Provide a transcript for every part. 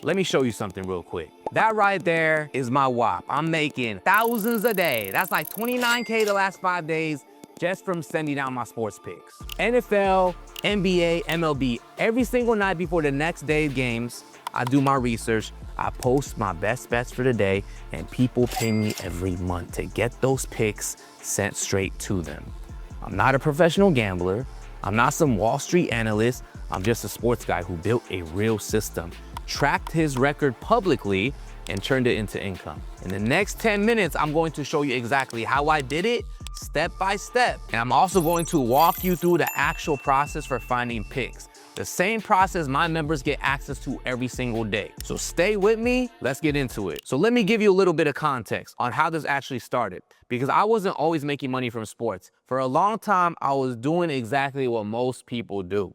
Let me show you something real quick. That right there is my WAP. I'm making thousands a day. That's like 29K the last 5 days just from sending out my sports picks. NFL, NBA, MLB, every single night before the next day's games, I do my research, I post my best bets for the day, and people pay me every month to get those picks sent straight to them. I'm not a professional gambler. I'm not some Wall Street analyst. I'm just a sports guy who built a real system, tracked his record publicly, and turned it into income. In the next 10 minutes, I'm going to show you exactly how I did it, step by step. And I'm also going to walk you through the actual process for finding picks. The same process my members get access to every single day. So stay with me, let's get into it. So let me give you a little bit of context on how this actually started, because I wasn't always making money from sports. For a long time, I was doing exactly what most people do.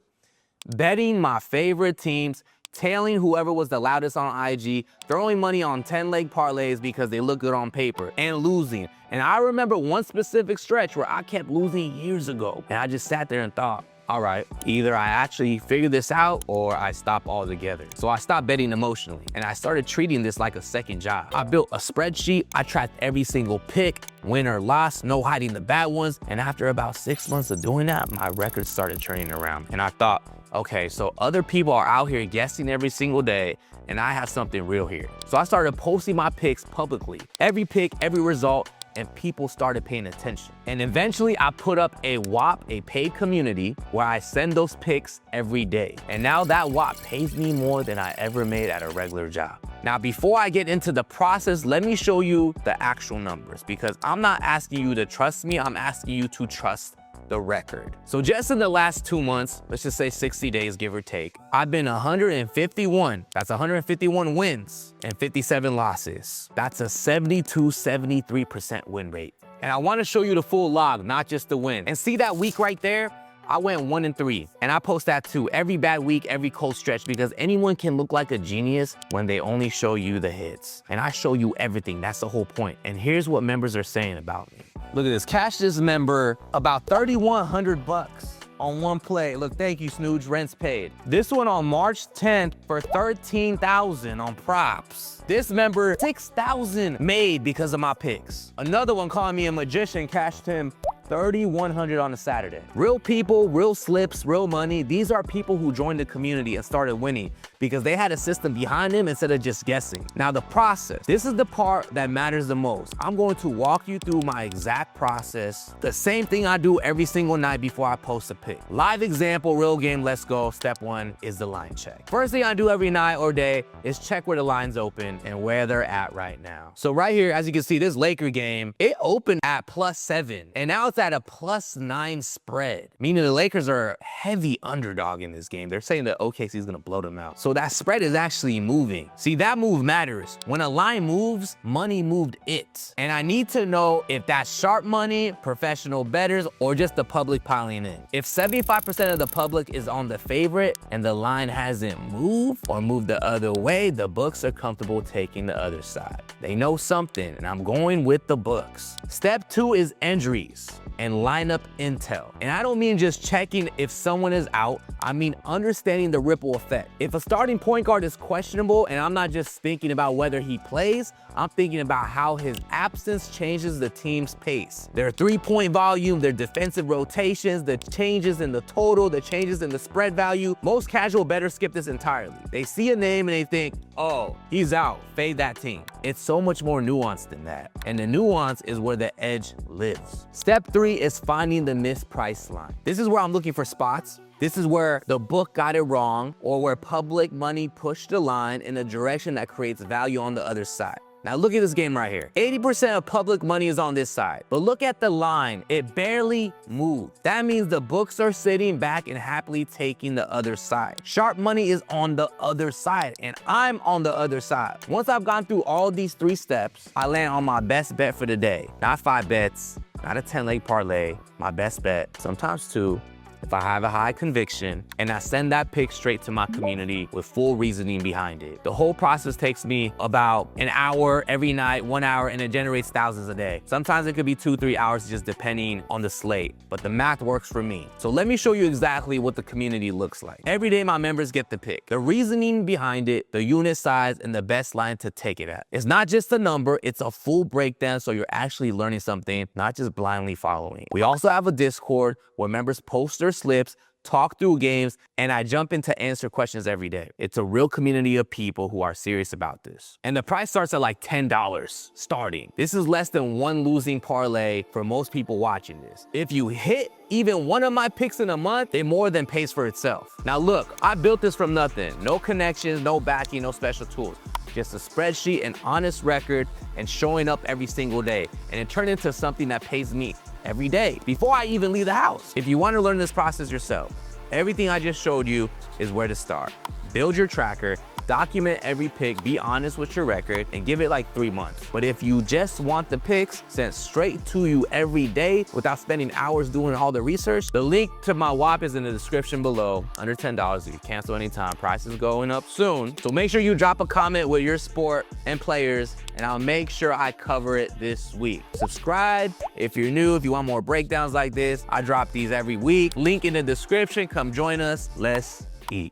Betting my favorite teams, tailing whoever was the loudest on IG, throwing money on 10-leg parlays because they look good on paper, and losing. And I remember one specific stretch where I kept losing years ago, and I just sat there and thought, all right, either I actually figure this out or I stop altogether. So I stopped betting emotionally and I started treating this like a second job. I built a spreadsheet, I tracked every single pick, win or loss, no hiding the bad ones. And after about 6 months of doing that, my records started turning around. And I thought, okay, so other people are out here guessing every single day and I have something real here. So I started posting my picks publicly, every pick, every result, and people started paying attention. And eventually I put up a WAP, a paid community, where I send those picks every day. And now that WAP pays me more than I ever made at a regular job. Now, before I get into the process, let me show you the actual numbers, because I'm not asking you to trust me, I'm asking you to trust the record. So just in the last 2 months, let's just say 60 days, give or take, I've been 151. That's 151 wins and 57 losses. That's a 73% win rate. And I want to show you the full log, not just the win. And see that week right there? I went 1-3, and I post that too. Every bad week, every cold stretch, because anyone can look like a genius when they only show you the hits. And I show you everything, that's the whole point. And here's what members are saying about me. Look at this, cash this member about 3,100 bucks on one play. Look, thank you, Snooge, rent's paid. This one on March 10th for 13,000 on props. This member, 6,000 made because of my picks. Another one calling me a magician, cashed him 3,100 on a Saturday. Real people, real slips, real money. These are people who joined the community and started winning because they had a system behind them instead of just guessing. Now the process, this is the part that matters the most. I'm going to walk you through my exact process. The same thing I do every single night before I post a pick. Live example, real game, let's go. Step 1 is the line check. First thing I do every night or day is check where the line's open and where they're at right now. So right here, as you can see, this Laker game, it opened at +7 and now it's at a +9 spread, meaning the Lakers are a heavy underdog in this game. They're saying that OKC is gonna blow them out. So that spread is actually moving. See, that move matters. When a line moves, money moved it. And I need to know if that's sharp money, professional bettors, or just the public piling in. If 75% of the public is on the favorite and the line hasn't moved or moved the other way, the books are comfortable taking the other side. They know something, and I'm going with the books. Step 2 is injuries and lineup intel. And I don't mean just checking if someone is out, I mean understanding the ripple effect. If a starting point guard is questionable, and I'm not just thinking about whether he plays, I'm thinking about how his absence changes the team's pace. Their three-point volume, their defensive rotations, the changes in the total, the changes in the spread value. Most casual bettors skip this entirely. They see a name and they think, oh, he's out, fade that team. It's so much more nuanced than that. And the nuance is where the edge lives. Step 3 is finding the mispriced line. This is where I'm looking for spots. This is where the book got it wrong, or where public money pushed the line in a direction that creates value on the other side. Now look at this game right here. 80% of public money is on this side, but look at the line. It barely moved. That means the books are sitting back and happily taking the other side. Sharp money is on the other side, and I'm on the other side. Once I've gone through all these 3 steps, I land on my best bet for the day. Not 5 bets, not a 10-leg parlay, my best bet, sometimes 2, if I have a high conviction, and I send that pick straight to my community with full reasoning behind it. The whole process takes me about an hour every night, 1 hour, and it generates thousands a day. Sometimes it could be 2-3 hours just depending on the slate, but the math works for me. So let me show you exactly what the community looks like. Every day my members get the pick, the reasoning behind it, the unit size, and the best line to take it at. It's not just a number, it's a full breakdown, so you're actually learning something, not just blindly following. We also have a Discord where members post their slips, talk through games, and I jump in to answer questions every day. It's a real community of people who are serious about this. And the price starts at like $10 starting. This is less than one losing parlay for most people watching this. If you hit even one of my picks in a month, it more than pays for itself. Now look, I built this from nothing. No connections, no backing, no special tools. Just a spreadsheet, an honest record, and showing up every single day. And it turned into something that pays me every day before I even leave the house. If you want to learn this process yourself, everything I just showed you is where to start. Build your tracker, document every pick, be honest with your record, and give it like 3 months. But if you just want the picks sent straight to you every day without spending hours doing all the research, the link to my WAP is in the description below. Under $10, you can cancel anytime. Prices going up soon. So make sure you drop a comment with your sport and players, and I'll make sure I cover it this week. Subscribe if you're new, if you want more breakdowns like this. I drop these every week. Link in the description. Come join us. Let's eat.